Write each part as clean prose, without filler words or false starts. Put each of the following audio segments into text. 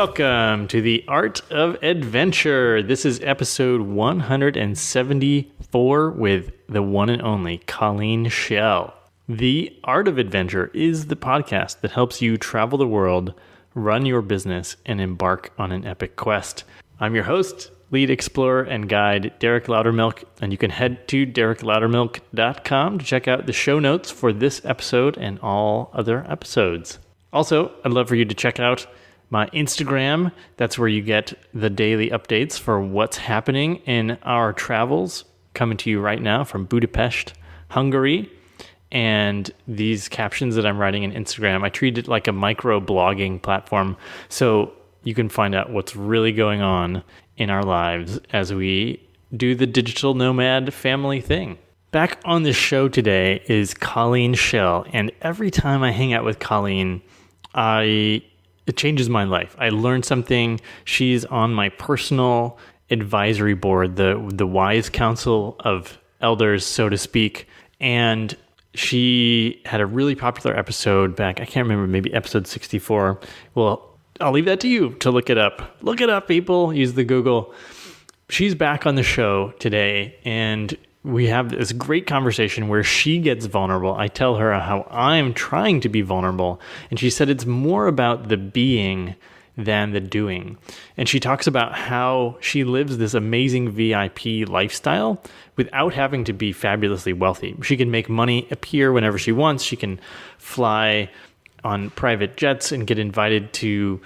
Welcome to the Art of Adventure. This is episode 174 with the one and only Colleen Schell. The Art of Adventure is the podcast that helps you travel the world, run your business, and embark on an epic quest. I'm your host, lead explorer and guide, Derek Loudermilk, and you can head to derekloudermilk.com to check out the show notes for this episode and all other episodes. Also, I'd love for you to check out my Instagram. That's where you get the daily updates for what's happening in our travels, coming to you right now from Budapest, Hungary. And these captions that I'm writing in Instagram, I treat it like a micro blogging platform, so you can find out what's really going on in our lives as we do the digital nomad family thing. Back on the show today is Colleen Schell, and every time I hang out with Colleen, it changes my life. I learn something. She's on my personal advisory board, the wise council of elders, so to speak. And she had a really popular episode back, I can't remember, maybe episode 64. Well, I'll leave that to you to look it up. Look it up, people. Use the Google. She's back on the show today, and we have this great conversation where she gets vulnerable. I tell her how I'm trying to be vulnerable, and she said it's more about the being than the doing. And she talks about how she lives this amazing VIP lifestyle without having to be fabulously wealthy. She can make money appear whenever she wants. She can fly on private jets and get invited to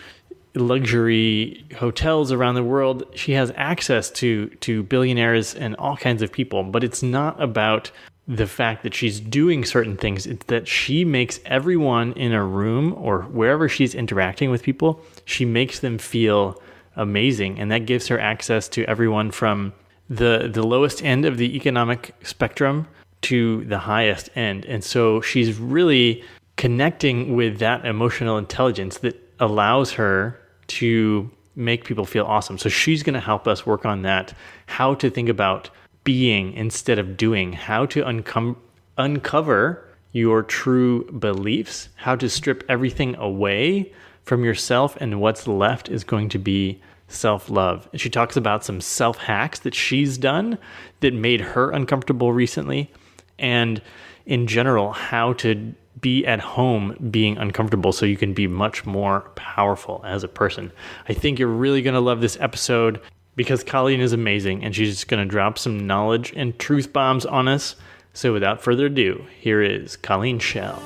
luxury hotels around the world. She has access to billionaires and all kinds of people, but it's not about the fact that she's doing certain things. It's that she makes everyone in a room or wherever she's interacting with people, she makes them feel amazing. And that gives her access to everyone from the lowest end of the economic spectrum to the highest end. And so she's really connecting with that emotional intelligence that allows her to make people feel awesome. So she's going to help us work on that, how to think about being instead of doing, how to uncover your true beliefs, how to strip everything away from yourself, and what's left is going to be self-love. And she talks about some self-hacks that she's done that made her uncomfortable recently, and in general, how to be at home being uncomfortable so you can be much more powerful as a person. I think you're really going to love this episode because Colleen is amazing, and she's just going to drop some knowledge and truth bombs on us. So without further ado, here is Colleen Schell.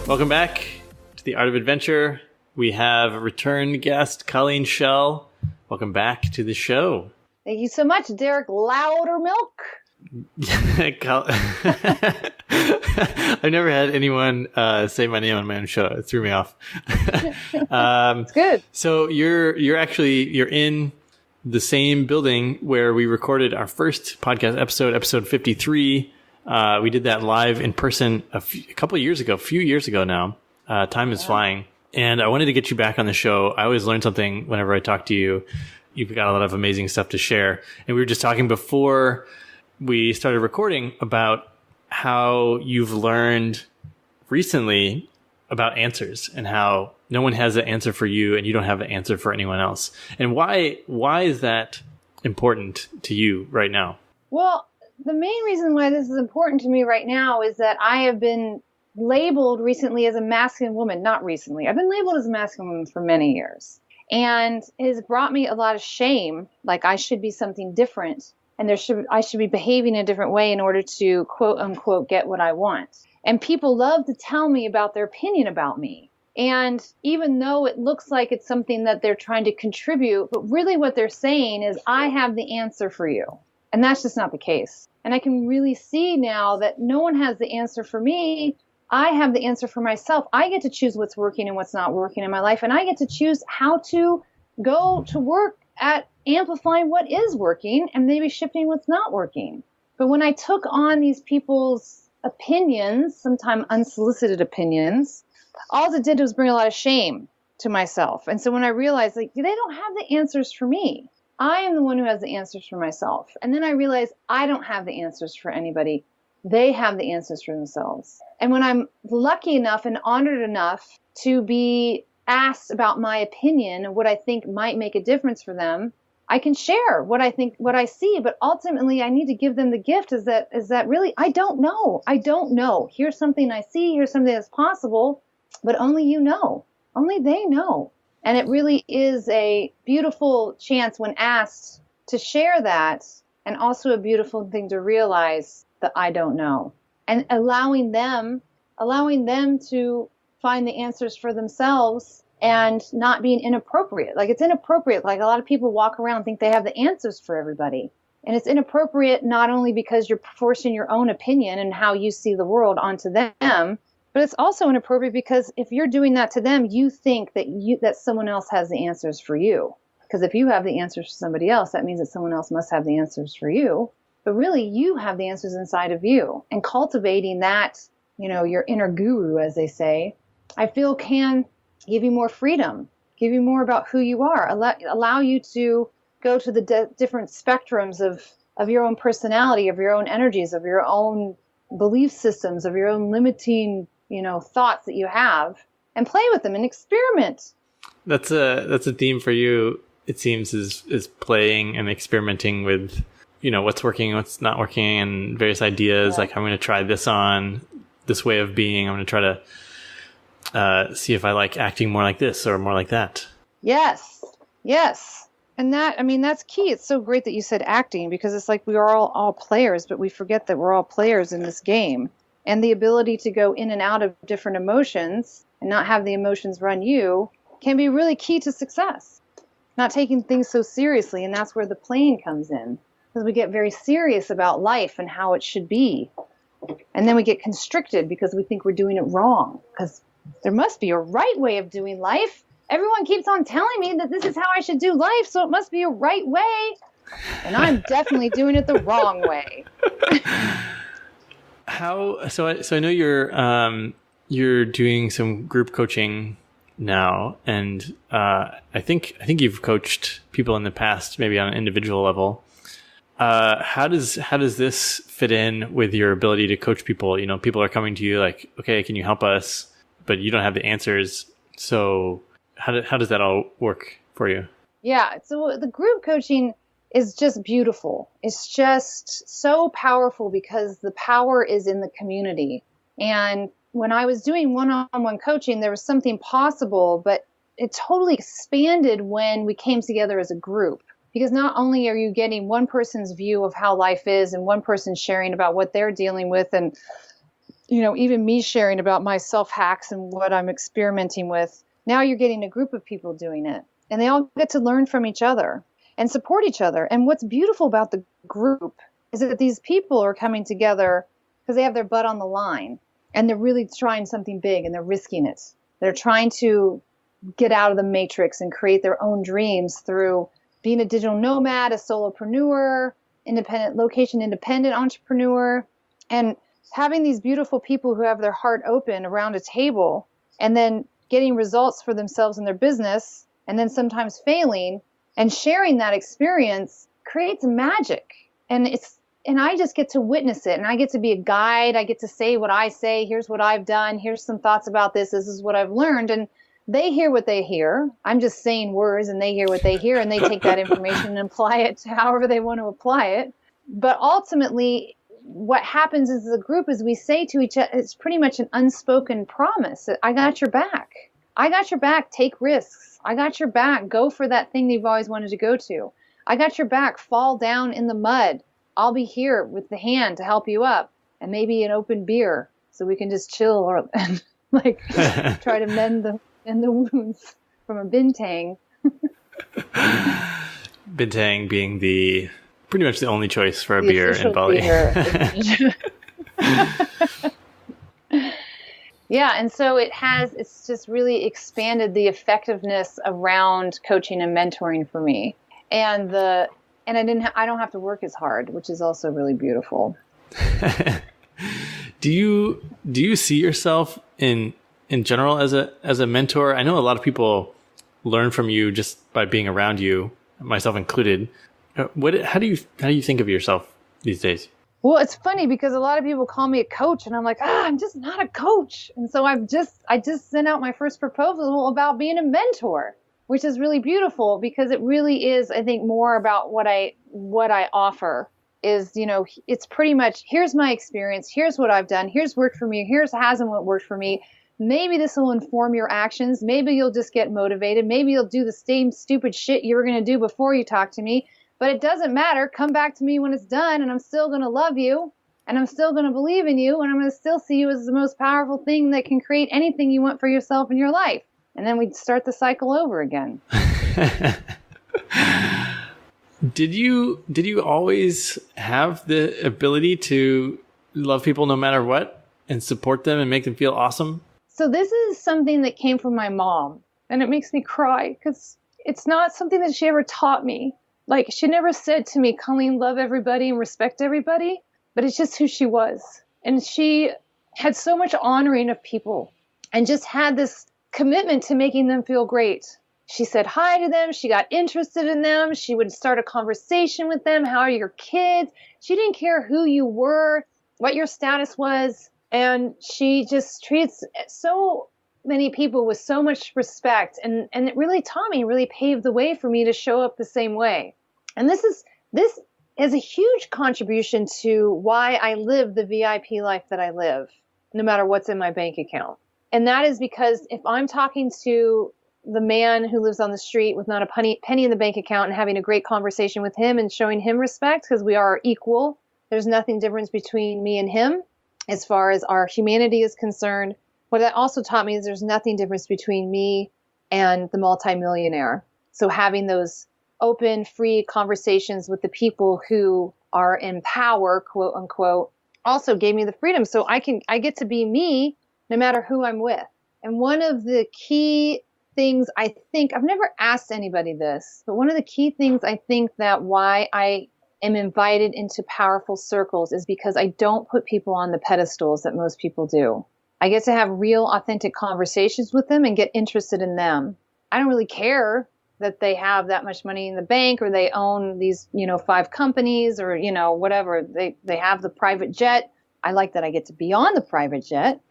Welcome back to the Art of Adventure. We have a return guest, Colleen Schell. Welcome back to the show. Thank you so much, Derek Loudermilk. I've never had anyone say my name on my own show. It threw me off. It's good. So you're in the same building where we recorded our first podcast episode 53. We did that live in person a few years ago now. Time is flying. And I wanted to get you back on the show. I always learn something whenever I talk to you. You've got a lot of amazing stuff to share. And we were just talking before we started recording about how you've learned recently about answers and how no one has the answer for you and you don't have the answer for anyone else. And why is that important to you right now? Well, the main reason why this is important to me right now is that I have been labeled recently as a masculine woman. Not recently. I've been labeled as a masculine woman for many years. And it has brought me a lot of shame, like I should be something different, and I should be behaving in a different way in order to, quote unquote, get what I want. And people love to tell me about their opinion about me. And even though it looks like it's something that they're trying to contribute, but really what they're saying is, I have the answer for you. And that's just not the case. And I can really see now that no one has the answer for me. I have the answer for myself. I get to choose what's working and what's not working in my life. And I get to choose how to go to work at amplifying what is working and maybe shifting what's not working. But when I took on these people's opinions, sometimes unsolicited opinions, all it did was bring a lot of shame to myself. And so when I realized, like, they don't have the answers for me. I am the one who has the answers for myself. And then I realized I don't have the answers for anybody. They have the answers for themselves. And when I'm lucky enough and honored enough to be asked about my opinion and what I think might make a difference for them, I can share what I think, what I see, but ultimately I need to give them the gift is that really, I don't know. I don't know. Here's something I see. Here's something that's possible, but only you know. Only they know. And it really is a beautiful chance when asked to share that, and also a beautiful thing to realize that I don't know, and allowing them to find the answers for themselves and not being inappropriate. Like, it's inappropriate. Like, a lot of people walk around and think they have the answers for everybody. And it's inappropriate not only because you're forcing your own opinion and how you see the world onto them, but it's also inappropriate because if you're doing that to them, you think that someone else has the answers for you. Because if you have the answers for somebody else, that means that someone else must have the answers for you. But really, you have the answers inside of you. And cultivating that, your inner guru, as they say, I feel can give you more freedom, give you more about who you are, allow you to go to the different spectrums of your own personality, of your own energies, of your own belief systems, of your own limiting, thoughts that you have, and play with them and experiment. That's a theme for you, it seems, is playing and experimenting with, what's working, what's not working, and various ideas. Yeah. Like, I'm going to try this on, this way of being. I'm going to try to see if I like acting more like this or more like that. Yes. And that's key. It's so great that you said acting, because it's like we are all players, but we forget that we're all players in this game. And the ability to go in and out of different emotions and not have the emotions run you can be really key to success. Not taking things so seriously, and that's where the playing comes in. Because we get very serious about life and how it should be. And then we get constricted because we think we're doing it wrong. Because there must be a right way of doing life. Everyone keeps on telling me that this is how I should do life, so it must be a right way. And I'm definitely doing it the wrong way. So I know you're doing some group coaching now, and I think you've coached people in the past, maybe on an individual level. How does this fit in with your ability to coach people? People are coming to you like, okay, can you help us? But you don't have the answers. So how does that all work for you? Yeah. So the group coaching is just beautiful. It's just so powerful because the power is in the community. And when I was doing one-on-one coaching, there was something possible, but it totally expanded when we came together as a group. Because not only are you getting one person's view of how life is and one person sharing about what they're dealing with, and even me sharing about my self-hacks and what I'm experimenting with, now you're getting a group of people doing it. And they all get to learn from each other and support each other. And what's beautiful about the group is that these people are coming together because they have their butt on the line. And they're really trying something big, and they're risking it. They're trying to get out of the matrix and create their own dreams through being a digital nomad, a solopreneur, location-independent entrepreneur, and having these beautiful people who have their heart open around a table, and then getting results for themselves in their business, and then sometimes failing, and sharing that experience creates magic. And I just get to witness it, and I get to be a guide. I get to say what I say. Here's what I've done. Here's some thoughts about this. This is what I've learned. And they hear what they hear. I'm just saying words, and they hear what they hear, and they take that information and apply it to however they want to apply it. But ultimately, what happens as a group is we say to each other, it's pretty much an unspoken promise that I got your back. I got your back. Take risks. I got your back. Go for that thing that you've always wanted to go to. I got your back. Fall down in the mud. I'll be here with the hand to help you up, and maybe an open beer so we can just chill or try to mend the wounds from a bintang. Bintang being pretty much the only choice for a beer in Bali. Yeah, and so it's just really expanded the effectiveness around coaching and mentoring for me. And I don't have to work as hard, which is also really beautiful. Do you see yourself in general as a mentor? I know a lot of people learn from you just by being around you, myself included. How do you think of yourself these days? Well, it's funny because a lot of people call me a coach and I'm like, I'm just not a coach. And so I just sent out my first proposal about being a mentor, which is really beautiful because it really is, I think, more about what I offer is, it's pretty much, here's my experience. Here's what I've done. Here's worked for me. Here's hasn't worked for me. Maybe this will inform your actions. Maybe you'll just get motivated. Maybe you'll do the same stupid shit you were going to do before you talk to me. But it doesn't matter. Come back to me when it's done, and I'm still going to love you, and I'm still going to believe in you, and I'm going to still see you as the most powerful thing that can create anything you want for yourself in your life. And then we'd start the cycle over again. Did you always have the ability to love people no matter what and support them and make them feel awesome? So this is something that came from my mom, and it makes me cry because it's not something that she ever taught me. Like, she never said to me, Colleen, love everybody and respect everybody, but it's just who she was. And she had so much honoring of people and just had this commitment to making them feel great. She said hi to them. She got interested in them. She would start a conversation with them. How are your kids? She didn't care who you were, what your status was. And she just treats so many people with so much respect. And it really taught me, really paved the way for me to show up the same way. And this is a huge contribution to why I live the VIP life that I live, no matter what's in my bank account. And that is because if I'm talking to the man who lives on the street with not a penny in the bank account and having a great conversation with him and showing him respect because we are equal, there's nothing different between me and him as far as our humanity is concerned. What that also taught me is there's nothing difference between me and the multimillionaire. So having those open, free conversations with the people who are in power, quote unquote, also gave me the freedom. So I get to be me no matter who I'm with. And one of the key things I think, I've never asked anybody this, but one of the key things I think that why I am invited into powerful circles is because I don't put people on the pedestals that most people do. I get to have real, authentic conversations with them and get interested in them. I don't really care that they have that much money in the bank or they own these, 5 companies or, whatever. They have the private jet. I like that I get to be on the private jet,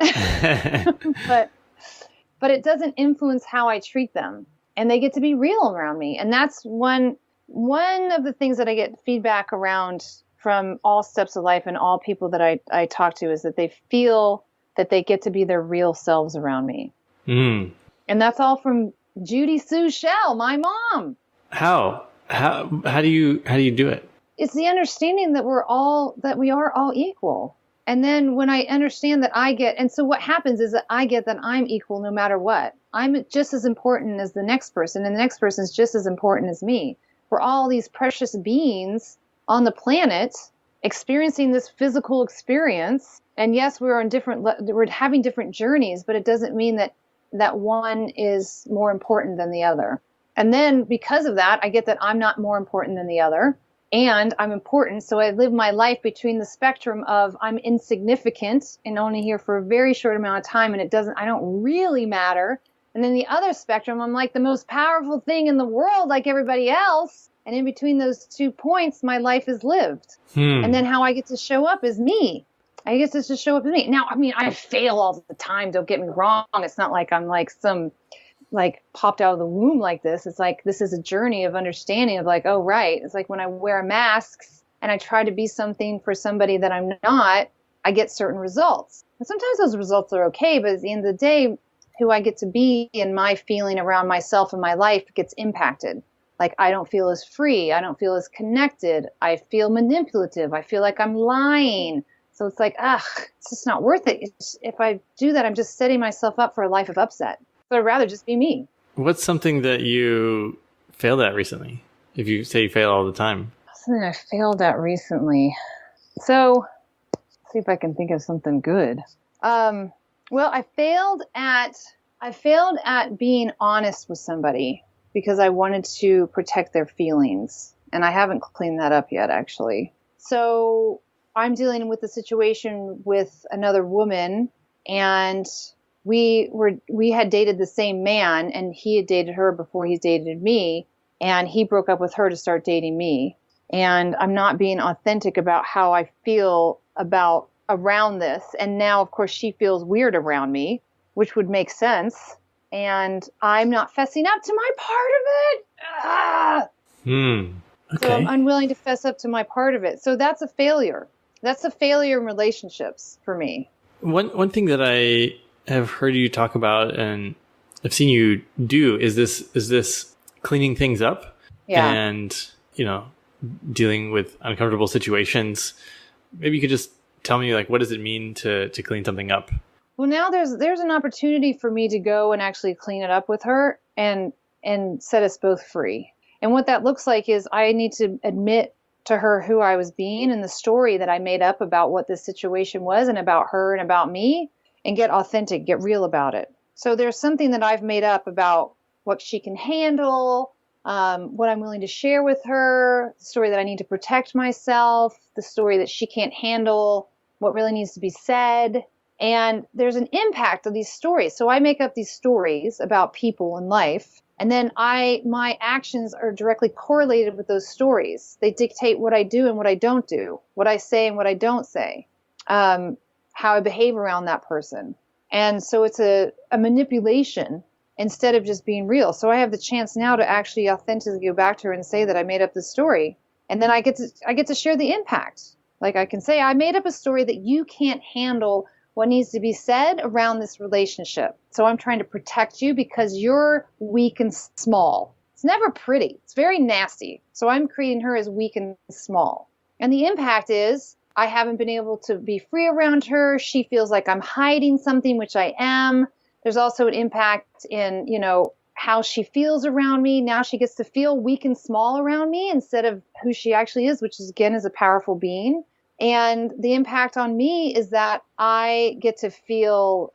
but it doesn't influence how I treat them, and they get to be real around me. And that's one of the things that I get feedback around from all steps of life and all people that I talk to is that they feel that they get to be their real selves around me. Mm. And that's all from Judy Sue Schell, my mom. How do you do it? It's the understanding that we are all equal. And then when I understand that and so what happens is that I get that I'm equal no matter what. I'm just as important as the next person, and the next person is just as important as me. We're all these precious beings on the planet experiencing this physical experience. And yes, we're having different journeys, but it doesn't mean that one is more important than the other. And then because of that, I get that I'm not more important than the other. And I'm important, so I live my life between the spectrum of I'm insignificant and only here for a very short amount of time, and I don't really matter. And then the other spectrum, I'm like the most powerful thing in the world, like everybody else. And in between those 2 points, my life is lived. And then how I get to show up is me. I get to just show up as me. Now, I mean, I fail all the time. Don't get me wrong. It's not like I'm like some popped out of the womb like this. It's like, this is a journey of understanding of like, oh, right. It's like when I wear masks and I try to be something for somebody that I'm not, I get certain results. And sometimes those results are okay, but at the end of the day, who I get to be and my feeling around myself and my life gets impacted. Like, I don't feel as free. I don't feel as connected. I feel manipulative. I feel like I'm lying. So it's like, it's just not worth it. If I do that, I'm just setting myself up for a life of upset. So I'd rather just be me. What's something that you failed at recently? If you say you fail all the time. Something I failed at recently. So let's see if I can think of something good. Well, I failed at being honest with somebody because I wanted to protect their feelings. And I haven't cleaned that up yet, actually. So I'm dealing with a situation with another woman, and we had dated the same man, and he had dated her before he dated me, and he broke up with her to start dating me. and I'm not being authentic about how I feel about around this. And now, of course, she feels weird around me, which would make sense. And I'm not fessing up to my part of it. Ah! Okay. So I'm unwilling to fess up to my part of it. So that's a failure. That's a failure in relationships for me. One thing that I have heard you talk about and I've seen you do is this cleaning things up and, dealing with uncomfortable situations. Maybe you could just tell me, like, what does it mean to clean something up? Well, now there's an opportunity for me to go and actually clean it up with her and set us both free. And what that looks like is I need to admit to her who I was being and the story that I made up about what this situation was and about her and about me, and get authentic, get real about it. So there's something that I've made up about what she can handle, what I'm willing to share with her, the story that I need to protect myself, the story that she can't handle, what really needs to be said. And there's an impact of these stories. So I make up these stories about people and life. And then my actions are directly correlated with those stories. They dictate what I do and what I don't do, what I say and what I don't say, how I behave around that person. And so it's a manipulation instead of just being real. So I have the chance now to actually authentically go back to her and say that I made up this story. And then I get to share the impact. Like I can say, I made up a story that you can't handle what needs to be said around this relationship. So I'm trying to protect you because you're weak and small. It's never pretty. It's very nasty. So I'm creating her as weak and small. And the impact is I haven't been able to be free around her. She feels like I'm hiding something, which I am. There's also an impact in, how she feels around me. Now she gets to feel weak and small around me instead of who she actually is, which is, again, is a powerful being. And the impact on me is that I get to feel,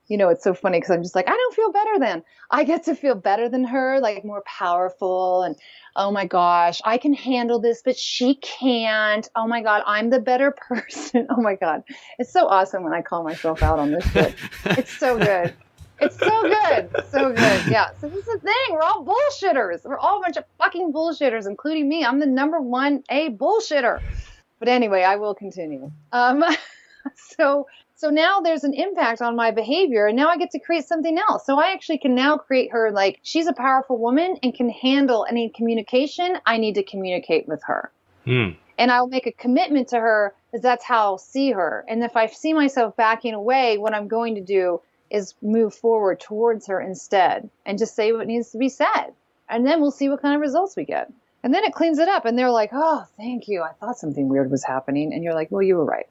it's so funny because I'm just like, I don't feel better than. I get to feel better than her, like more powerful. And, oh my gosh, I can handle this, but she can't. Oh my God, I'm the better person. Oh my God. It's so awesome when I call myself out on this shit. It's so good. It's so good. So good. Yeah. So this is the thing. We're all bullshitters. We're all a bunch of fucking bullshitters, including me. I'm the number one A bullshitter. But anyway, I will continue. So now there's an impact on my behavior, and now I get to create something else. So I actually can now create her like she's a powerful woman and can handle any communication I need to communicate with her. And I'll make a commitment to her that that's how I'll see her. And if I see myself backing away, what I'm going to do is move forward towards her instead and just say what needs to be said. And then we'll see what kind of results we get. And then it cleans it up, and they're like, "Oh, thank you. I thought something weird was happening." And you're like, "Well, you were right."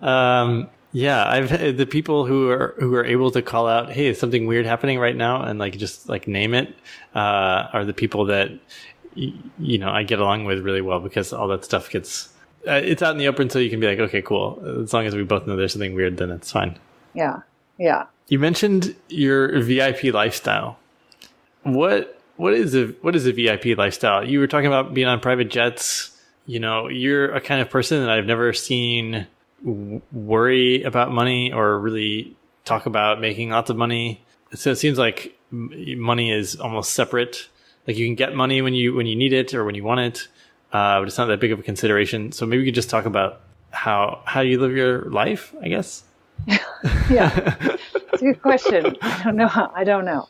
I've the people who are able to call out, "Hey, is something weird happening right now?" and like just like name it, are the people that I get along with really well, because all that stuff gets it's out in the open, so you can be like, "Okay, cool. As long as we both know there's something weird, then it's fine." Yeah. You mentioned your VIP lifestyle. What is a VIP lifestyle? You were talking about being on private jets. You're a kind of person that I've never seen worry about money or really talk about making lots of money. So it seems like money is almost separate. Like you can get money when you need it or when you want it, but it's not that big of a consideration. So maybe you could just talk about how you live your life, I guess. Yeah, it's a good question. I don't know.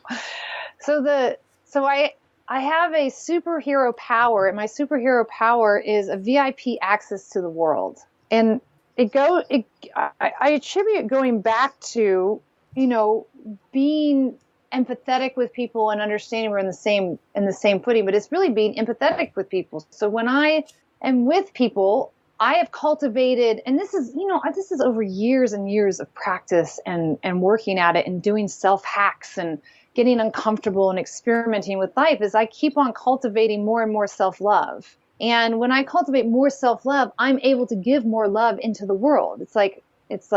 So I have a superhero power, and my superhero power is a VIP access to the world. And I attribute going back to, being empathetic with people and understanding we're in the same footing, but it's really being empathetic with people. So when I am with people, I have cultivated, and this is over years and years of practice and working at it and doing self-hacks and getting uncomfortable and experimenting with life, is I keep on cultivating more and more self-love. And when I cultivate more self-love, I'm able to give more love into the world. It's like, if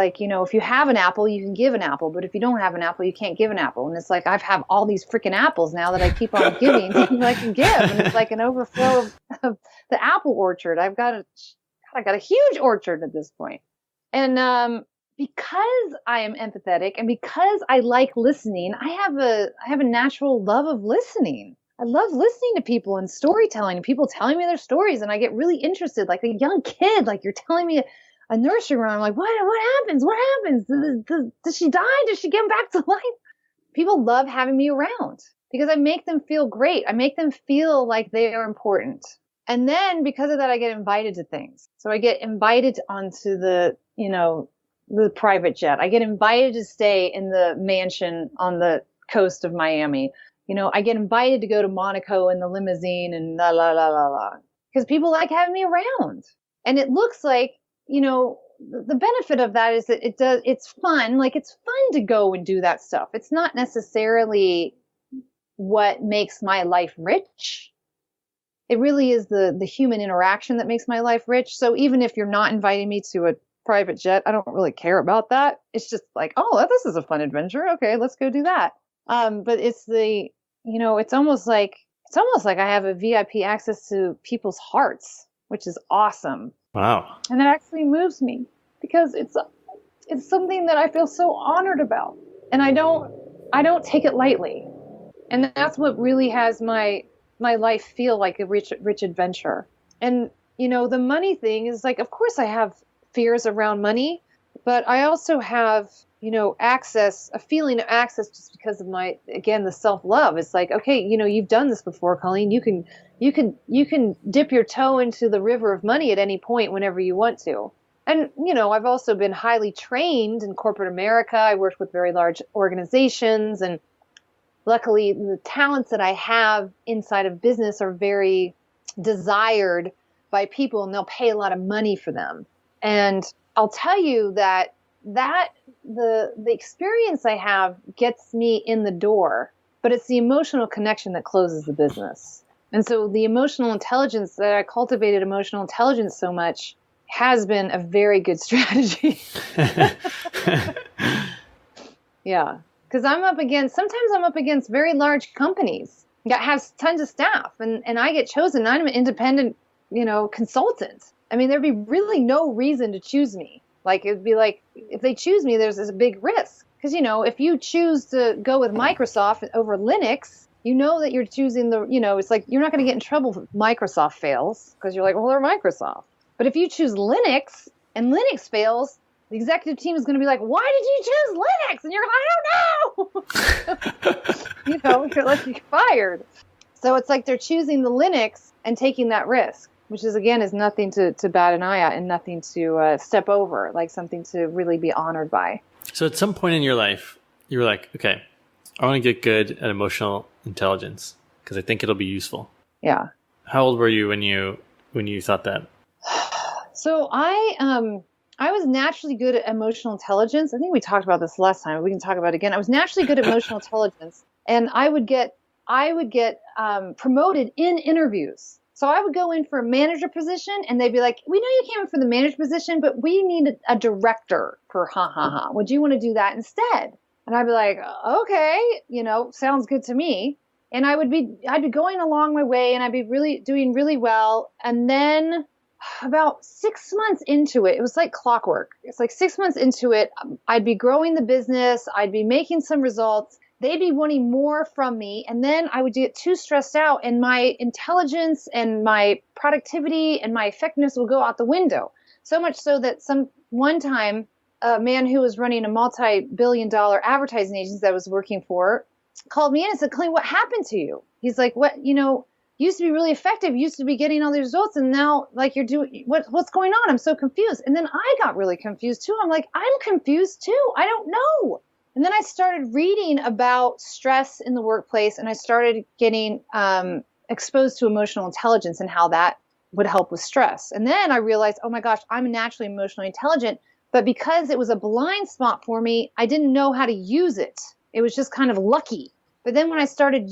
you have an apple, you can give an apple, but if you don't have an apple, you can't give an apple. And it's like, I have all these freaking apples now that I keep on giving that I can give. And it's like an overflow of the apple orchard. I got a huge orchard at this point. And, because I am empathetic and because I like listening, I have a natural love of listening. I love listening to people and storytelling and people telling me their stories. And I get really interested, like a young kid, like you're telling me a nursery rhyme. I'm like, what happens? What happens? Does she die? Does she get back to life? People love having me around because I make them feel great. I make them feel like they are important. And then because of that, I get invited to things. So I get invited onto the private jet. I get invited to stay in the mansion on the coast of Miami. I get invited to go to Monaco in the limousine and la, la, la, la, la. Because people like having me around. And it looks like, the benefit of that is that it's fun. Like it's fun to go and do that stuff. It's not necessarily what makes my life rich. It really is the human interaction that makes my life rich. So even if you're not inviting me to a private jet, I don't really care about that. It's just like, oh, this is a fun adventure. Okay, let's go do that. But it's it's almost like I have a VIP access to people's hearts, which is awesome. Wow. And it actually moves me because it's something that I feel so honored about. And I don't take it lightly. And that's what really has my life feel like a rich adventure. And, the money thing is like, of course I have fears around money, but I also have, a feeling of access just because of the self-love. It's like, okay, you've done this before, Colleen. You can dip your toe into the river of money at any point whenever you want to. And, I've also been highly trained in corporate America. I worked with very large organizations, and luckily the talents that I have inside of business are very desired by people, and they'll pay a lot of money for them. And I'll tell you that the experience I have gets me in the door, but it's the emotional connection that closes the business. And so the emotional intelligence that I cultivated, emotional intelligence so much, has been a very good strategy. Yeah. Because sometimes I'm up against very large companies that have tons of staff, and I get chosen. I'm an independent, consultant. I mean, there'd be really no reason to choose me. Like, it'd be like, if they choose me, there's this big risk. Because, if you choose to go with Microsoft over Linux, that you're choosing it's like, you're not going to get in trouble if Microsoft fails, because you're like, well, they're Microsoft. But if you choose Linux and Linux fails, the executive team is going to be like, why did you choose Linux? And you're like, I don't know. You're like, you're fired. So it's like they're choosing the Linux and taking that risk, which is nothing to bat an eye at and nothing to step over, like something to really be honored by. So at some point in your life, you were like, okay, I want to get good at emotional intelligence because I think it'll be useful. Yeah. How old were you when you thought that? So I was naturally good at emotional intelligence. I think we talked about this last time. We can talk about it again. I was naturally good at emotional intelligence, and I would get promoted in interviews. So I would go in for a manager position, and they'd be like, we know you came in for the manager position, but we need a director for Would you want to do that instead? And I'd be like, okay, sounds good to me. And I'd be going along my way, and I'd be doing really well. And then about 6 months into it, it was like clockwork. It's like 6 months into it, I'd be growing the business. I'd be making some results. They'd be wanting more from me. And then I would get too stressed out, and my intelligence and my productivity and my effectiveness would go out the window. So much so that one time, a man who was running a multi-billion-dollar advertising agency that I was working for called me in and said, Colleen, what happened to you? He's like, what, used to be really effective, used to be getting all these results, and now like you're doing, what's going on? I'm so confused. And then I got really confused too. I'm like, I'm confused too. I don't know. And then I started reading about stress in the workplace, and I started getting exposed to emotional intelligence and how that would help with stress. And then I realized, oh my gosh, I'm naturally emotionally intelligent, but because it was a blind spot for me, I didn't know how to use it. It was just kind of lucky. But then when I started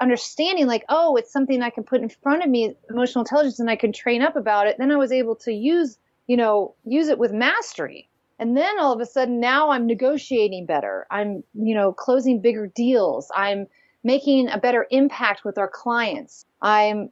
understanding, like, oh, it's something I can put in front of me, emotional intelligence, and I can train up about it, then I was able to use it with mastery. And then all of a sudden, now I'm negotiating better. I'm, closing bigger deals. I'm making a better impact with our clients. I'm,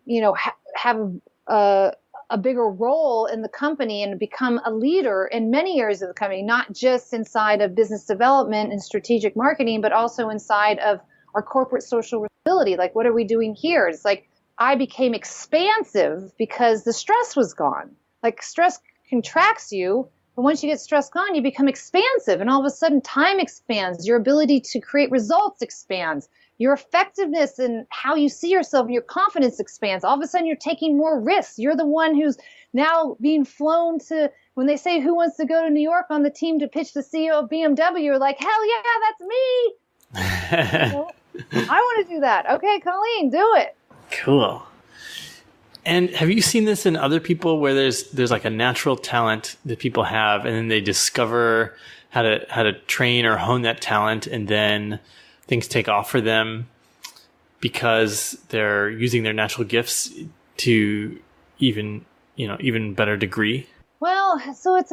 have a bigger role in the company and become a leader in many areas of the company, not just inside of business development and strategic marketing, but also inside of our corporate social responsibility. Like, what are we doing here? It's like I became expansive because the stress was gone. Like, stress contracts you, but once you get stress gone, you become expansive, and all of a sudden time expands. Your ability to create results expands. Your effectiveness and how you see yourself and your confidence expands. All of a sudden you're taking more risks. You're the one who's now being flown to, when they say who wants to go to New York on the team to pitch the CEO of BMW, you're like, hell yeah, that's me. You know, I want to do that. Okay, Colleen, do it. Cool. And have you seen this in other people where there's like a natural talent that people have, and then they discover how to train or hone that talent, and then things take off for them because they're using their natural gifts to even better degree? Well, so it's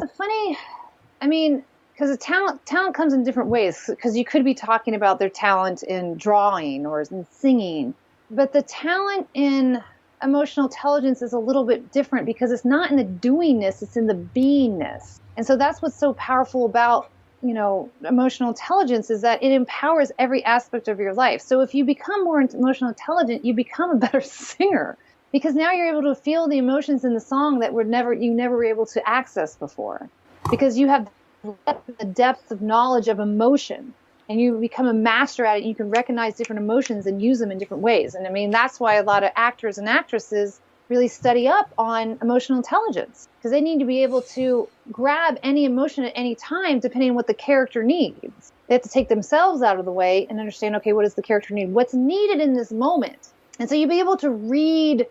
because talent comes in different ways, because you could be talking about their talent in drawing or in singing, but the talent in emotional intelligence is a little bit different because it's not in the doingness, it's in the beingness. And so that's what's so powerful about, emotional intelligence, is that it empowers every aspect of your life. So if you become more emotional intelligent, you become a better singer, because now you're able to feel the emotions in the song that you never were able to access before, because you have the depth of knowledge of emotion, and you become a master at it. You can recognize different emotions and use them in different ways. And that's why a lot of actors and actresses really study up on emotional intelligence, because they need to be able to grab any emotion at any time, depending on what the character needs. They have to take themselves out of the way and understand, okay, what does the character need? What's needed in this moment? And so you're able to read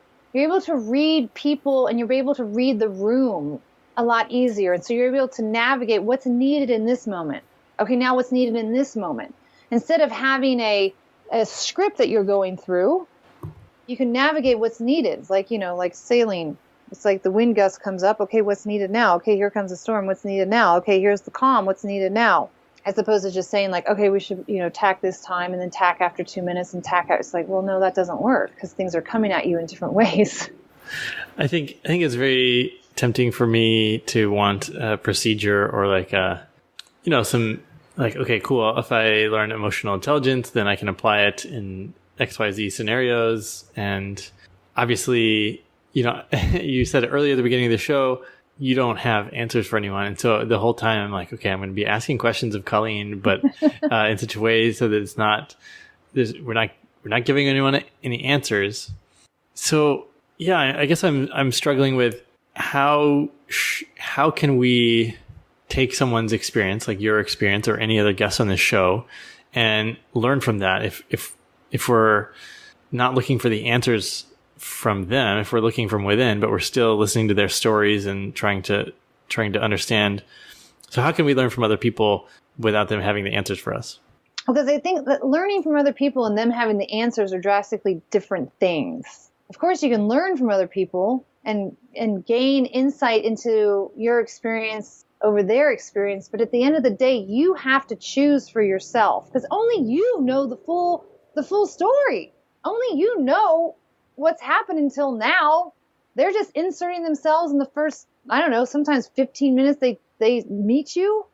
people, and you're able to read the room a lot easier. And so you're able to navigate what's needed in this moment. Okay, now what's needed in this moment? Instead of having a script that you're going through, you can navigate what's needed. It's like, like sailing. It's like the wind gust comes up. Okay, what's needed now? Okay, here comes the storm. What's needed now? Okay, here's the calm. What's needed now? As opposed to just saying like, okay, we should, tack this time and then tack after 2 minutes and tack out. It's like, well, no, that doesn't work, because things are coming at you in different ways. I think it's very tempting for me to want a procedure or like some like, okay, cool. If I learn emotional intelligence, then I can apply it in XYZ scenarios. And obviously, you said it earlier at the beginning of the show, you don't have answers for anyone. And so the whole time I'm like, okay, I'm going to be asking questions of Colleen, but in such a way so that we're not giving anyone any answers. So yeah, I guess I'm struggling with how can we take someone's experience, like your experience or any other guest on this show, and learn from that. If we're not looking for the answers from them, if we're looking from within, but we're still listening to their stories and trying to understand. So how can we learn from other people without them having the answers for us? Because I think that learning from other people and them having the answers are drastically different things. Of course, you can learn from other people and gain insight into your experience over their experience. But at the end of the day, you have to choose for yourself, because only you know the full story. Only you know what's happened until now. They're just inserting themselves in the first, sometimes 15 minutes they meet you.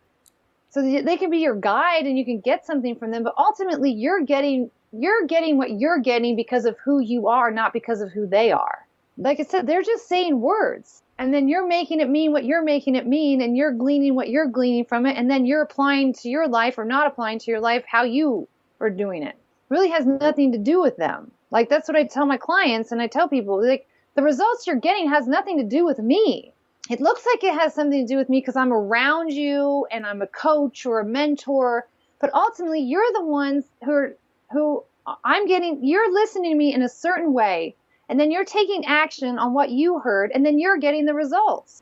So they can be your guide and you can get something from them. But ultimately, you're getting what you're getting because of who you are, not because of who they are. Like I said, they're just saying words. And then you're making it mean what you're making it mean, and you're gleaning what you're gleaning from it, and then you're applying to your life or not applying to your life how you are doing it. It really has nothing to do with them. Like, that's what I tell my clients, and I tell people, like, the results you're getting has nothing to do with me. It looks like it has something to do with me because I'm around you and I'm a coach or a mentor, but ultimately you're the ones who you're listening to me in a certain way. And then you're taking action on what you heard, and then you're getting the results.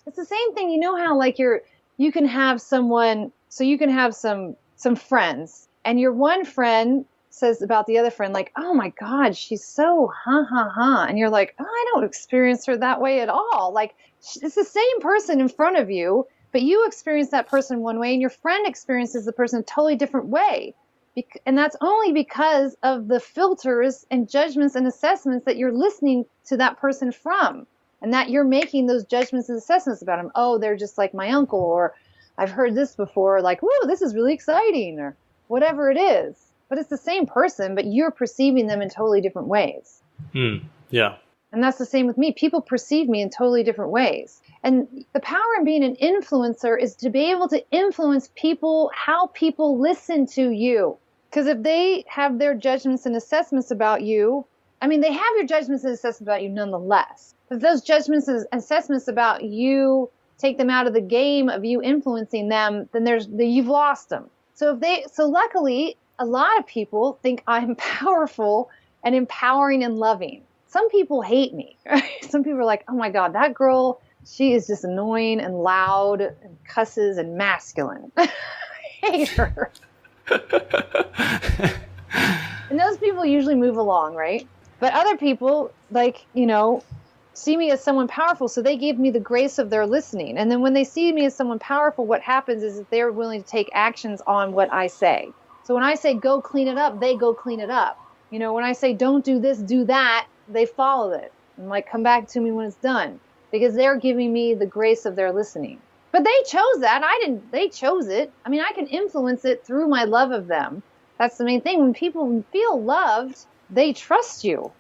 It's the same thing. How like you can have someone, so you can have some friends, and your one friend says about the other friend, like, oh my God, she's so and you're like, oh, I don't experience her that way at all. Like, it's the same person in front of you, but you experience that person one way, and your friend experiences the person a totally different way. And that's only because of the filters and judgments and assessments that you're listening to that person from, and that you're making those judgments and assessments about them. Oh, they're just like my uncle, or I've heard this before, like, whoa, this is really exciting, or whatever it is. but it's the same person, but you're perceiving them in totally different ways. Yeah. And that's the same with me. People perceive me in totally different ways. And the power in being an influencer is to be able to influence people, how people listen to you. Because if they have their judgments and assessments about you, I mean, they have your judgments and assessments about you nonetheless. If those judgments and assessments about you take them out of the game of you influencing them, then you've lost them. So luckily, a lot of people think I'm powerful and empowering and loving. Some people hate me. Right? Some people are like, oh my God, that girl, she is just annoying and loud and cusses and masculine. I hate her. And those people usually move along, right? But other people, see me as someone powerful, so they give me the grace of their listening. And then when they see me as someone powerful, what happens is that they're willing to take actions on what I say. So when I say go clean it up, they go clean it up. When I say don't do this, do that, they follow it. And come back to me when it's done. Because they're giving me the grace of their listening. But they chose that. I didn't. They chose it. I mean, I can influence it through my love of them. That's the main thing. When people feel loved, they trust you.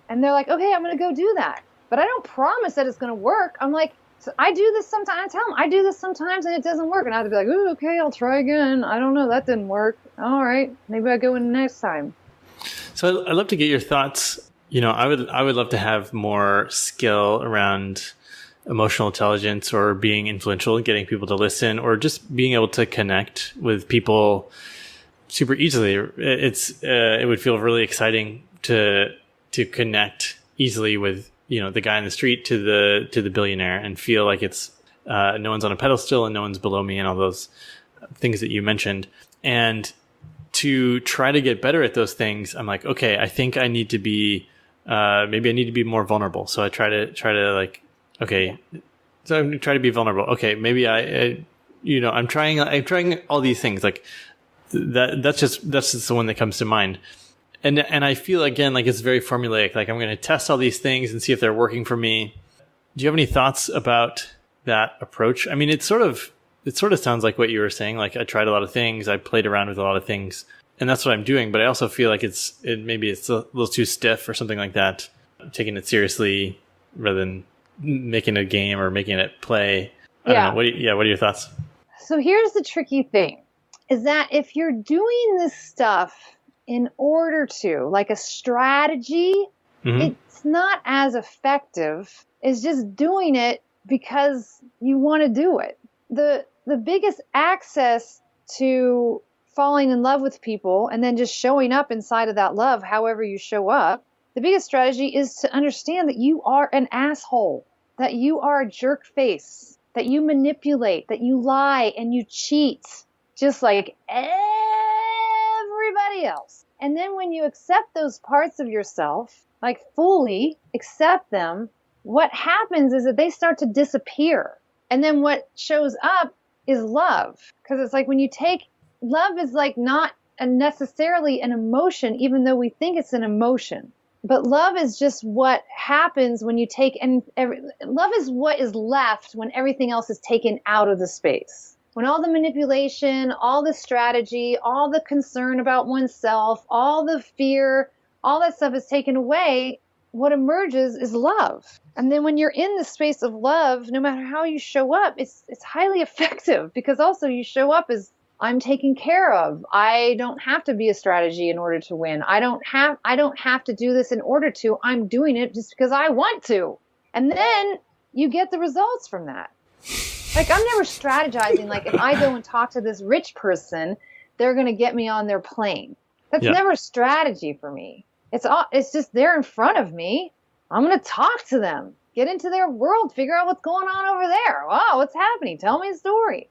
And they're like, okay, I'm going to go do that. But I don't promise that it's going to work. I'm like, so I do this sometimes. I tell them I do this sometimes and it doesn't work. And I have to be like, ooh, okay, I'll try again. I don't know. That didn't work. All right. Maybe I'll go in next time. So I'd love to get your thoughts. I would love to have more skill around emotional intelligence or being influential, getting people to listen, or just being able to connect with people super easily. It would feel really exciting to connect easily with the guy in the street to the billionaire and feel like it's no one's on a pedestal and no one's below me and all those things that you mentioned. And to try to get better at those things, I'm like, okay, I think I need to be maybe I need to be more vulnerable. So I try to okay, so I'm trying to be vulnerable. Okay, maybe I'm trying all these things like that. That's just the one that comes to mind. And I feel again like it's very formulaic. Like I'm going to test all these things and see if they're working for me. Do you have any thoughts about that approach? I mean, it sort of sounds like what you were saying. Like I tried a lot of things, I played around with a lot of things, and that's what I'm doing. But I also feel like maybe it's a little too stiff or something like that. I'm taking it seriously rather than making a game or making it play. I don't know. What are your thoughts? So here's the tricky thing, is that if you're doing this stuff in order to, like a strategy, it's not as effective as just doing it because you want to do it. The biggest access to falling in love with people and then just showing up inside of that love, however you show up, the biggest strategy is to understand that you are an asshole, that you are a jerk face, that you manipulate, that you lie and you cheat, just like everybody else. And then when you accept those parts of yourself, like fully accept them, what happens is that they start to disappear. And then what shows up is love. Because it's like when you take, love is like not necessarily an emotion, even though we think it's an emotion. But love is just what happens when you take, love is what is left when everything else is taken out of the space. When all the manipulation, all the strategy, all the concern about oneself, all the fear, all that stuff is taken away, what emerges is love. And then when you're in the space of love, no matter how you show up, it's highly effective because also you show up as I'm taken care of. I don't have to be a strategy in order to win. I don't have to do this in order to. I'm doing it just because I want to. And then you get the results from that. Like I'm never strategizing. Like if I go and talk to this rich person, they're going to get me on their plane. That's never a strategy for me. It's just they're in front of me. I'm going to talk to them, get into their world, figure out what's going on over there. Wow, what's happening? Tell me a story.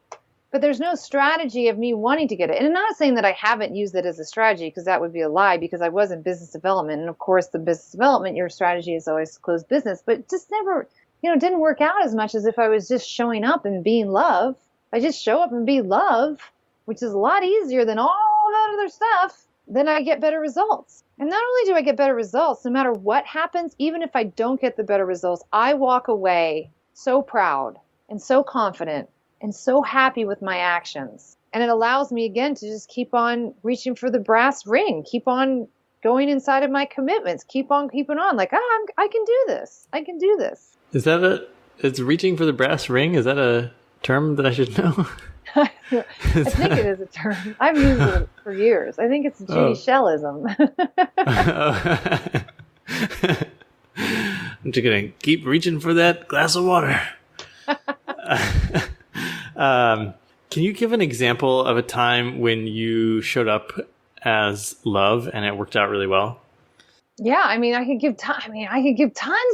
But there's no strategy of me wanting to get it. And I'm not saying that I haven't used it as a strategy because that would be a lie because I was in business development. And of course, the business development, your strategy is always close business, but it just never, didn't work out as much as if I was just showing up and being love. I just show up and be love, which is a lot easier than all that other stuff. Then I get better results. And not only do I get better results, no matter what happens, even if I don't get the better results, I walk away so proud and so confident and so happy with my actions. And it allows me, again, to just keep on reaching for the brass ring, keep on going inside of my commitments, keep on keeping on. Like, I can do this. I can do this. It's reaching for the brass ring? Is that a term that I should know? I think it is a term. I've used it for years. I think it's a Judy Shellism. I'm just going to keep reaching for that glass of water. Can you give an example of a time when you showed up as love and it worked out really well? Yeah, I could give tons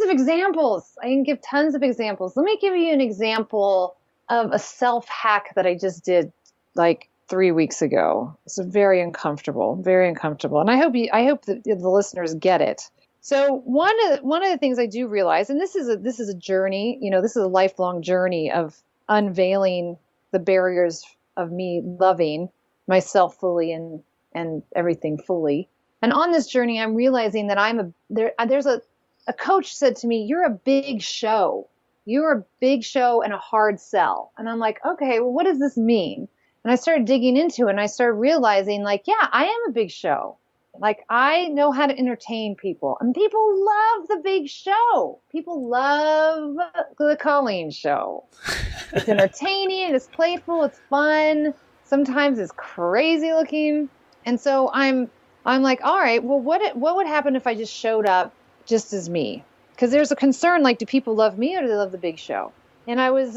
of examples. I can give tons of examples. Let me give you an example of a self-hack that I just did like 3 weeks ago. It's very uncomfortable. And I hope that the listeners get it. So one of the things I do realize, and this is a journey, this is a lifelong journey of unveiling the barriers of me loving myself fully and everything fully. And on this journey, I'm realizing that there's a coach said to me, "You're a big show. You're a big show and a hard sell." And I'm like, okay, well, what does this mean? And I started digging into it and I started realizing, like, yeah, I am a big show. Like, I know how to entertain people, and people love the big show. People love the Colleen show. It's entertaining, it's playful, it's fun. Sometimes it's crazy looking. And so I'm like, all right, well, what would happen if I just showed up just as me? Because there's a concern, like, do people love me or do they love the big show? And I was,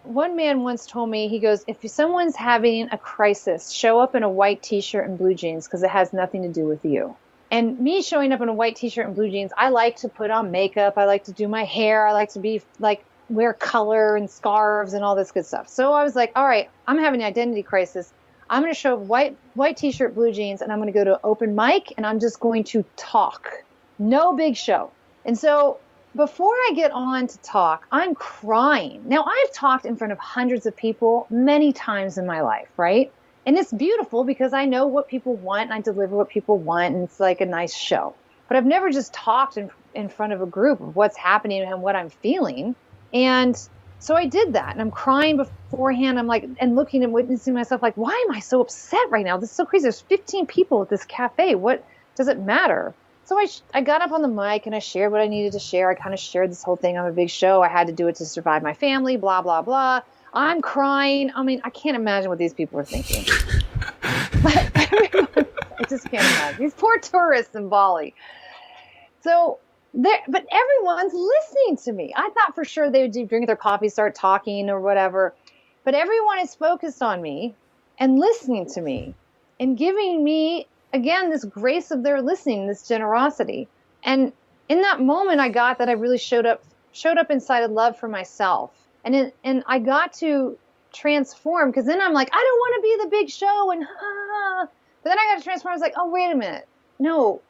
one man once told me, he goes, if someone's having a crisis, show up in a white t-shirt and blue jeans because it has nothing to do with you. And me showing up in a white t-shirt and blue jeans, I like to put on makeup. I like to do my hair. I like to be like, wear color and scarves and all this good stuff. So I was like, all right, I'm having an identity crisis. I'm going to show up white t-shirt, blue jeans, and I'm going to go to an open mic and I'm just going to talk. No big show. And so before I get on to talk, I'm crying. Now, I've talked in front of hundreds of people many times in my life, right? And it's beautiful because I know what people want and I deliver what people want, and it's like a nice show. But I've never just talked in front of a group of what's happening and what I'm feeling. And so I did that, and I'm crying beforehand. I'm like, and looking and witnessing myself like, why am I so upset right now? This is so crazy. There's 15 people at this cafe. What does it matter? So I got up on the mic and I shared what I needed to share. I kind of shared this whole thing on a big show. I had to do it to survive my family, blah, blah, blah. I'm crying. I can't imagine what these people are thinking. I just can't imagine. These poor tourists in Bali. But everyone's listening to me. I thought for sure they would drink their coffee, start talking or whatever. But everyone is focused on me and listening to me and giving me, again, this grace of their listening, this generosity. And in that moment, I got that I really showed up inside of love for myself. And I got to transform, because then I'm like, I don't want to be the big show. But then I got to transform. I was like, oh, wait a minute. No,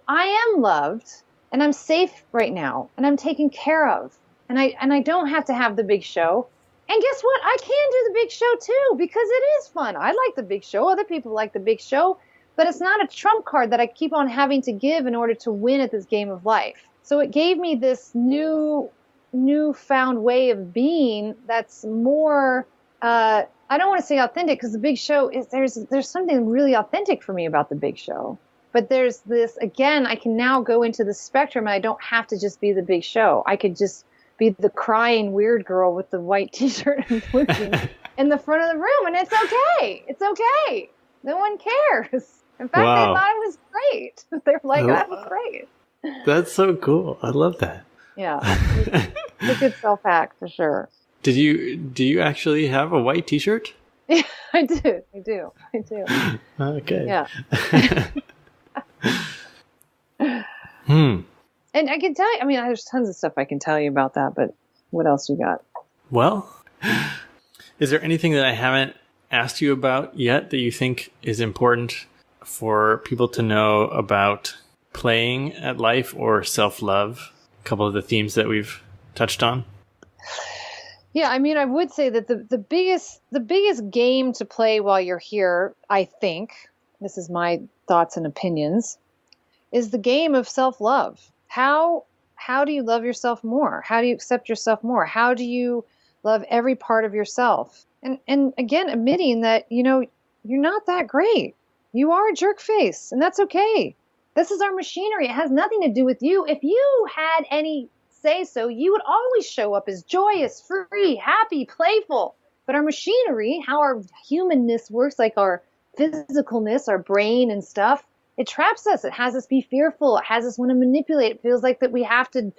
I am loved and I'm safe right now and I'm taken care of. And I don't have to have the big show. And guess what? I can do the big show too, because it is fun. I like the big show. Other people like the big show. But it's not a trump card that I keep on having to give in order to win at this game of life. So it gave me this newfound way of being that's more, I don't want to say authentic, because the big show is, there's something really authentic for me about the big show. But there's this, again, I can now go into the spectrum and I don't have to just be the big show. I could just be the crying weird girl with the white t-shirt and blue jeans in the front of the room. And it's okay. It's okay. No one cares. In fact, Wow. They thought it was great. They're like, that was great. That's so cool. I love that. Yeah. It's a good self-hack for sure. Do you actually have a white t-shirt? Yeah, I do. Okay. Yeah. And I can tell you, there's tons of stuff I can tell you about that, but what else you got? Well, is there anything that I haven't asked you about yet that you think is important for people to know about playing at life or self-love? A couple of the themes that we've touched on. Yeah, I would say that the biggest game to play while you're here, I think, this is my thoughts and opinions, is the game of self-love. How do you love yourself more? How do you accept yourself more? How do you Love every part of yourself. And again, admitting that, you're not that great. You are a jerk face, and that's okay. This is our machinery. It has nothing to do with you. If you had any say so, you would always show up as joyous, free, happy, playful. But our machinery, how our humanness works, like our physicalness, our brain and stuff, it traps us. It has us be fearful. It has us want to manipulate. It feels like that we have to,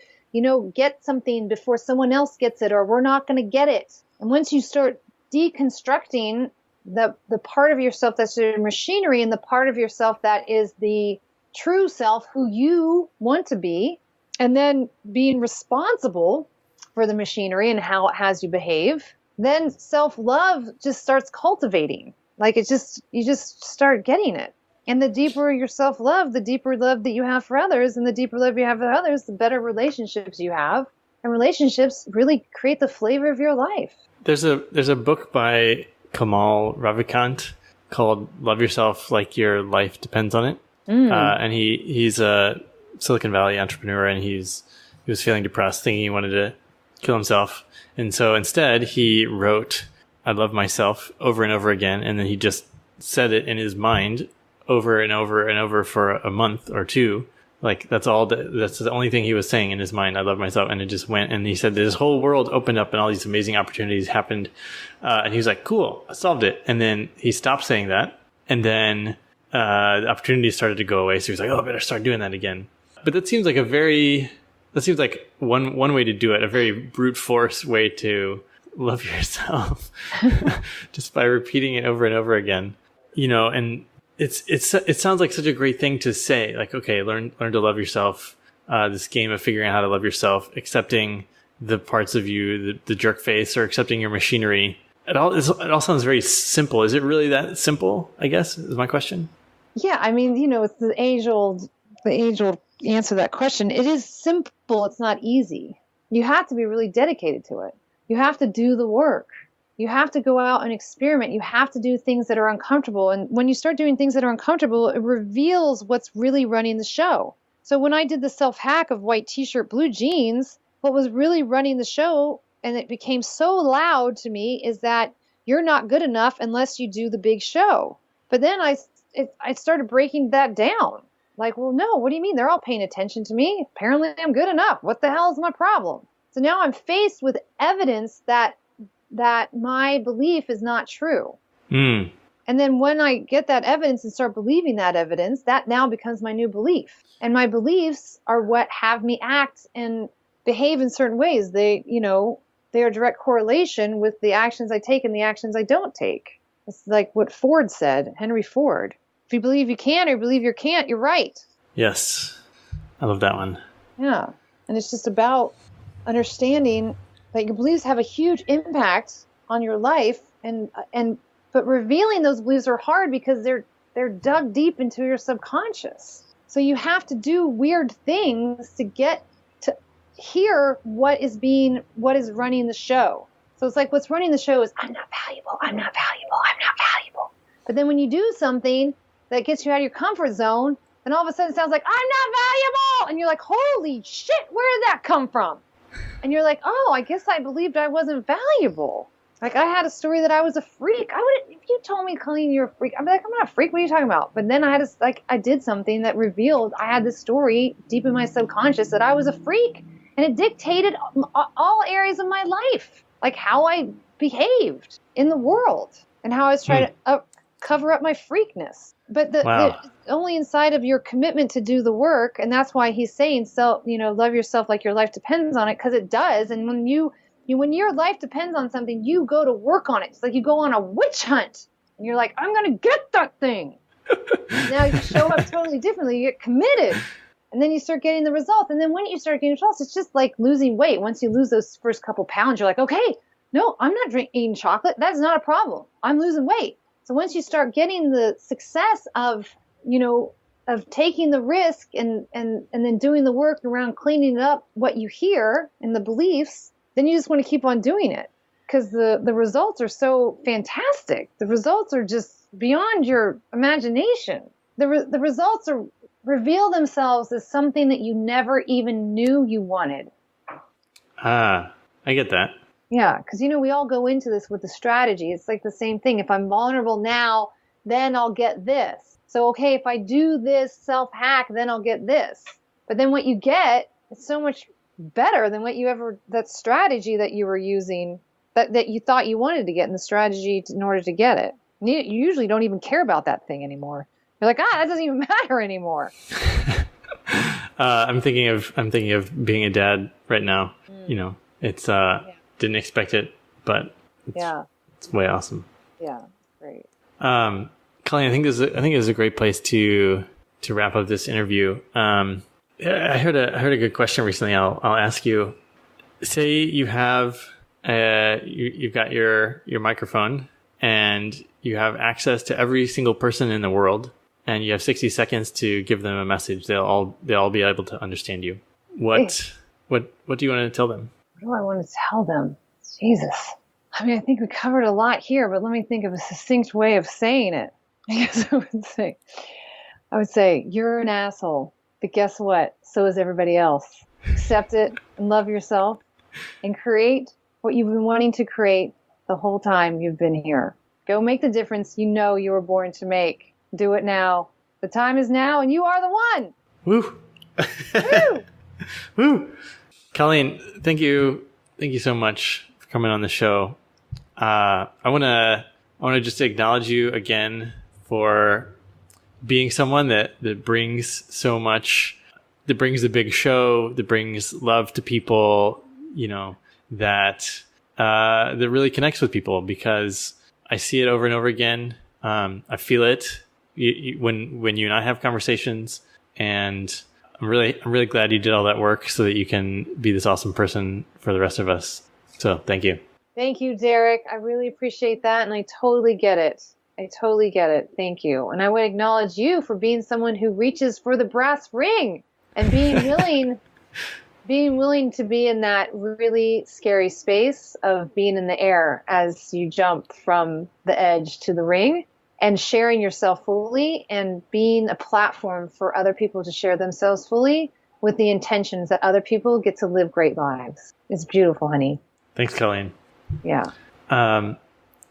get something before someone else gets it, or we're not going to get it. And once you start deconstructing the part of yourself that's your machinery and the part of yourself that is the true self, who you want to be, and then being responsible for the machinery and how it has you behave, then self-love just starts cultivating. Like you just start getting it. And the deeper your self-love, the deeper love that you have for others, and the deeper love you have for others, the better relationships you have. And relationships really create the flavor of your life. There's a book by Kamal Ravikant called Love Yourself Like Your Life Depends on It. And he's a Silicon Valley entrepreneur, and he was feeling depressed, thinking he wanted to kill himself. And so instead he wrote, I love myself over and over again. And then he just said it in his mind over and over and over for a month or two. Like that's the only thing he was saying in his mind. I love myself. And it just went, and he said this whole world opened up and all these amazing opportunities happened. And he was like, cool, I solved it. And then he stopped saying that. And then, the opportunities started to go away. So he was like, oh, I better start doing that again. But that seems like one way to do it, a very brute force way to love yourself, just by repeating it over and over again, and it sounds like such a great thing to say, like, okay, learn to love yourself. This game of figuring out how to love yourself, accepting the parts of you, the jerk face, or accepting your machinery. It all sounds very simple. Is it really that simple? I guess is my question. Yeah, I mean, it's the age old answer to that question. It is simple. It's not easy. You have to be really dedicated to it. You have to do the work. You have to go out and experiment. You have to do things that are uncomfortable. And when you start doing things that are uncomfortable, it reveals what's really running the show. So when I did the self-hack of white t-shirt, blue jeans, what was really running the show, and it became so loud to me, is that you're not good enough unless you do the big show. But then I started breaking that down. Like, well, no, what do you mean? They're all paying attention to me. Apparently I'm good enough. What the hell is my problem? So now I'm faced with evidence that my belief is not true. And then when I get that evidence and start believing that evidence, that now becomes my new belief. And my beliefs are what have me act and behave in certain ways. They are direct correlation with the actions I take and the actions I don't take. It's like what Ford said, Henry Ford. If you believe you can or you believe you can't, you're right. Yes. I love that one. Yeah. And it's just about understanding that your beliefs have a huge impact on your life, but revealing those beliefs are hard because they're dug deep into your subconscious. So you have to do weird things to get to hear what is running the show. So it's like what's running the show is I'm not valuable, I'm not valuable, I'm not valuable. But then when you do something that gets you out of your comfort zone, then all of a sudden it sounds like I'm not valuable, and you're like, holy shit, where did that come from? And you're like, oh, I guess I believed I wasn't valuable. Like I had a story that I was a freak. If you told me, Colleen, you're a freak, I'd be like, I'm not a freak. What are you talking about? But then I did something that revealed I had this story deep in my subconscious that I was a freak, and it dictated all areas of my life, like how I behaved in the world and how I was trying to cover up my freakness. But it's only inside of your commitment to do the work, and that's why he's saying, love yourself like your life depends on it, because it does. And when your life depends on something, you go to work on it. It's like you go on a witch hunt, and you're like, I'm going to get that thing. Now you show up totally differently. You get committed, and then you start getting the results. And then when you start getting results, it's just like losing weight. Once you lose those first couple pounds, you're like, okay, no, I'm not eating chocolate. That's not a problem. I'm losing weight. So once you start getting the success of taking the risk and then doing the work around cleaning up what you hear and the beliefs, then you just want to keep on doing it because the results are so fantastic. The results are just beyond your imagination. The results reveal themselves as something that you never even knew you wanted. I get that. Yeah, because, we all go into this with a strategy. It's like the same thing. If I'm vulnerable now, then I'll get this. So, okay, if I do this self-hack, then I'll get this. But then what you get is so much better than that strategy that you were using, that you thought you wanted to get in the strategy in order to get it. You usually don't even care about that thing anymore. You're like, that doesn't even matter anymore. I'm thinking of being a dad right now. It's didn't expect it, but it's way awesome. Yeah, great. Colleen, I think this is a great place to wrap up this interview. I heard a good question recently. I'll ask you. Say you have you've got your microphone and you have access to every single person in the world, and you have 60 seconds to give them a message. They'll all be able to understand you. What do you want to tell them? What do I want to tell them? Jesus. I mean, I think we covered a lot here, but let me think of a succinct way of saying it. I guess I would say, you're an asshole, but guess what? So is everybody else. Accept it and love yourself and create what you've been wanting to create the whole time you've been here. Go make the difference you were born to make. Do it now. The time is now, and you are the one. Woo. Woo. Woo. Colleen, thank you so much for coming on the show. I want to just acknowledge you again for being someone that brings so much, that brings a big show, that brings love to people, that really connects with people, because I see it over and over again. I feel it when you and I have conversations, and I'm really glad you did all that work so that you can be this awesome person for the rest of us. So thank you. Thank you, Derek. I really appreciate that, and I totally get it. Thank you. And I would acknowledge you for being someone who reaches for the brass ring and being willing to be in that really scary space of being in the air as you jump from the edge to the ring, and sharing yourself fully and being a platform for other people to share themselves fully with the intentions that other people get to live great lives. It's beautiful, honey. Thanks, Colleen. Yeah.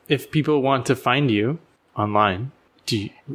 If people want to find you online,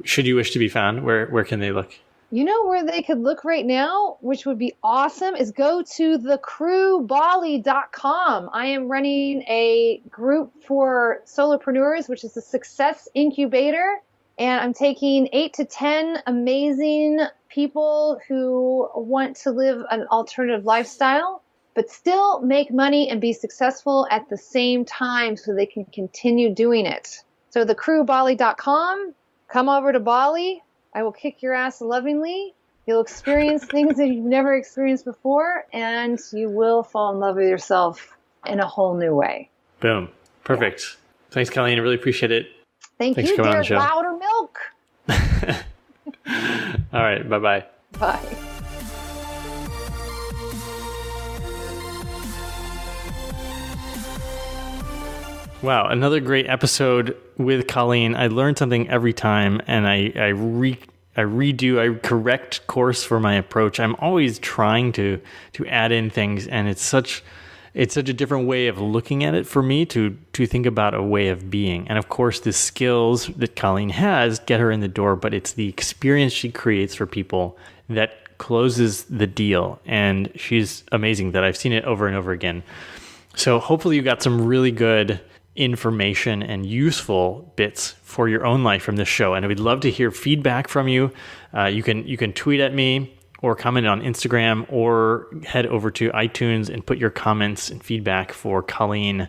should you wish to be found, where can they look? Where they could look right now, which would be awesome, is go to thecrewbali.com. I am running a group for solopreneurs, which is a success incubator. And I'm taking 8 to 10 amazing people who want to live an alternative lifestyle, but still make money and be successful at the same time so they can continue doing it. So thecrewbali.com, come over to Bali. I will kick your ass lovingly. You'll experience things that you've never experienced before, and you will fall in love with yourself in a whole new way. Boom. Perfect. Yeah. Thanks, Colleen. I really appreciate it. Thanks you, dear Louder Milk. All right. Bye-bye. Bye. Wow, another great episode with Colleen. I learned something every time, and I correct course for my approach. I'm always trying to add in things, and it's such a different way of looking at it for me to think about a way of being. And of course, the skills that Colleen has get her in the door, but it's the experience she creates for people that closes the deal. And she's amazing that I've seen it over and over again. So hopefully you got some really good information and useful bits for your own life from this show. And we'd love to hear feedback from you. You can tweet at me or comment on Instagram, or head over to iTunes and put your comments and feedback for Colleen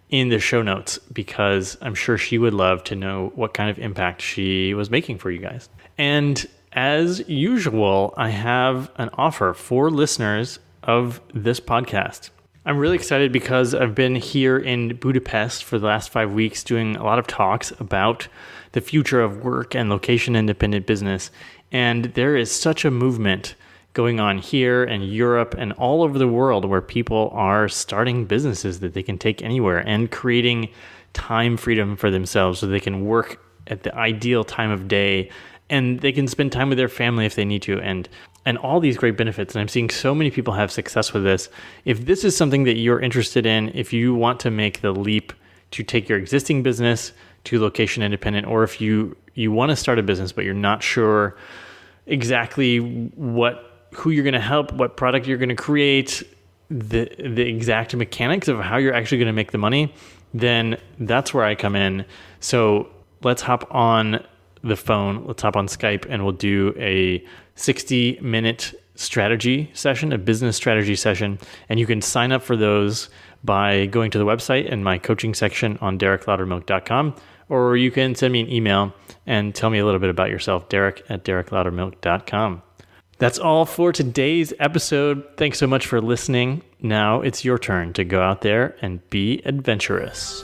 in the show notes, because I'm sure she would love to know what kind of impact she was making for you guys. And as usual, I have an offer for listeners of this podcast. I'm really excited because I've been here in Budapest for the last 5 weeks doing a lot of talks about the future of work and location-independent business. And there is such a movement going on here and Europe and all over the world where people are starting businesses that they can take anywhere and creating time freedom for themselves so they can work at the ideal time of day and they can spend time with their family if they need to, and all these great benefits. And I'm seeing so many people have success with this. If this is something that you're interested in, if you want to make the leap to take your existing business to location independent, or if you want to start a business but you're not sure exactly who you're going to help, what product you're going to create, the exact mechanics of how you're actually going to make the money, then that's where I come in. So let's hop on the phone, let's hop on Skype, and we'll do a 60-minute strategy session, a business strategy session. And you can sign up for those by going to the website in my coaching section on derekloudermilk.com, or you can send me an email and tell me a little bit about yourself, derek@derekloudermilk.com. That's all for today's episode. Thanks so much for listening. Now it's your turn to go out there and be adventurous.